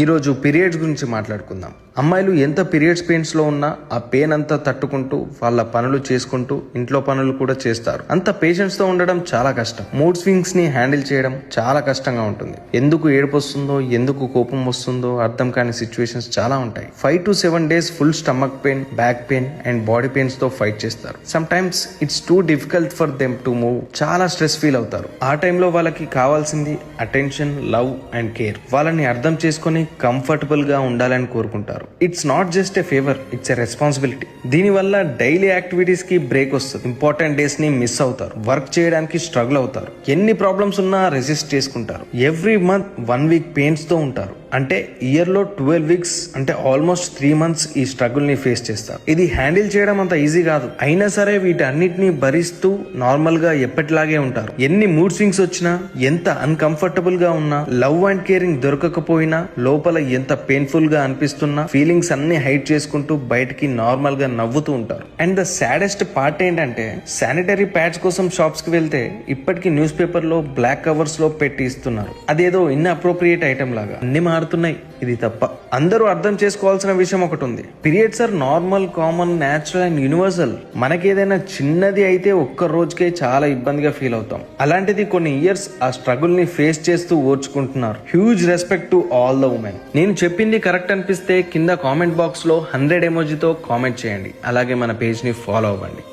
ఈరోజు పీరియడ్స్ గురించి మాట్లాడుకుందాం. అమ్మాయిలు ఎంత పీరియడ్స్ పెయిన్స్ లో ఉన్నా ఆ పెయిన్ అంతా తట్టుకుంటూ వాళ్ళ పనులు చేసుకుంటూ ఇంట్లో పనులు కూడా చేస్తారు. అంత పేషెన్స్ తో ఉండడం చాలా కష్టం. మూడ్ స్వింగ్స్ ని హ్యాండిల్ చేయడం చాలా కష్టంగా ఉంటుంది. ఎందుకు ఏడుపు వస్తుందో, ఎందుకు కోపం వస్తుందో అర్థం కాని సిచ్యువేషన్స్ చాలా ఉంటాయి. 5 to 7 days full stomach pain, back pain and body pains తో ఫైట్ చేస్తారు. Some times it's too difficult for them to move. చాలా స్ట్రెస్ ఫీల్ అవుతారు. ఆ టైంలో వాళ్ళకి కావాల్సింది అటెన్షన్, లవ్ అండ్ కేర్. వాళ్ళని అర్థం చేసుకొని కంఫర్టబుల్ గా ఉండాలని కోరుకుంటారు. It's not just a favour, it's a responsibility. దీనివల్ల డైలీ యాక్టివిటీస్ కి బ్రేక్ వస్తుంది. ఇంపార్టెంట్ డేస్ ని మిస్ అవుతారు. వర్క్ చేయడానికి స్ట్రగుల్ అవుతారు. ఎన్ని ప్రాబ్లమ్స్ ఉన్నా రెసిస్ట్ చేసుకుంటారు. ఎవ్రీ మంత్ 1 week పెయిన్స్ తో ఉంటారు. అంటే ఇయర్ లో 12 weeks అంటే ఆల్మోస్ట్ 3 months ఈ స్ట్రగుల్ ని ఫేస్ చేస్తారు. ఇది హ్యాండిల్ చేయడం అంత ఈజీ కాదు. అయినా సరే వీటన్నిటిని భరిస్తూ నార్మల్ గా ఎప్పటిలాగే ఉంటారు. ఎన్ని మూడ్ స్వింగ్స్ వచ్చినా, ఎంత అన్కంఫర్టబుల్ గా ఉన్నా, లవ్ అండ్ కేరింగ్ దొరకకపోయినా, లోపల ఎంత పెయిన్ఫుల్ గా అనిపిస్తున్నా ఫీలింగ్స్ అన్ని హైడ్ చేసుకుంటూ బయటికి నార్మల్ గా నవ్వుతూ ఉంటారు. అండ్ ద సాడెస్ట్ పార్ట్ ఏంటంటే, శానిటరీ ప్యాడ్స్ కోసం షాప్స్ కి వెళ్తే ఇప్పటికీ న్యూస్ పేపర్ లో బ్లాక్ కవర్స్ లో పెట్టి ఇస్తున్నారు. అదేదో ఇన్అప్రోప్రియేట్ ఐటమ్ లాగా. అన్ని మారుతున్నాయి, ఇది తప్ప. అందరూ అర్థం చేసుకోవాల్సిన విషయం ఒకటి ఉంది. Periods are normal, common, natural and universal. మనకేదైనా చిన్నది అయితే ఒక్క రోజుకే చాలా ఇబ్బందిగా ఫీల్ అవుతాం. అలాంటిది కొన్ని ఇయర్స్ ఆ స్ట్రగుల్ ని ఫేస్ చేస్తూ ఓర్చుకుంటున్నారు. Huge respect to all the women. నేను చెప్పింది కరెక్ట్ అనిపిస్తే కింద కామెంట్ బాక్స్ లో 100 ఎమోజీతో కామెంట్ చేయండి. అలాగే మన పేజ్ ని ఫాలో అవ్వండి.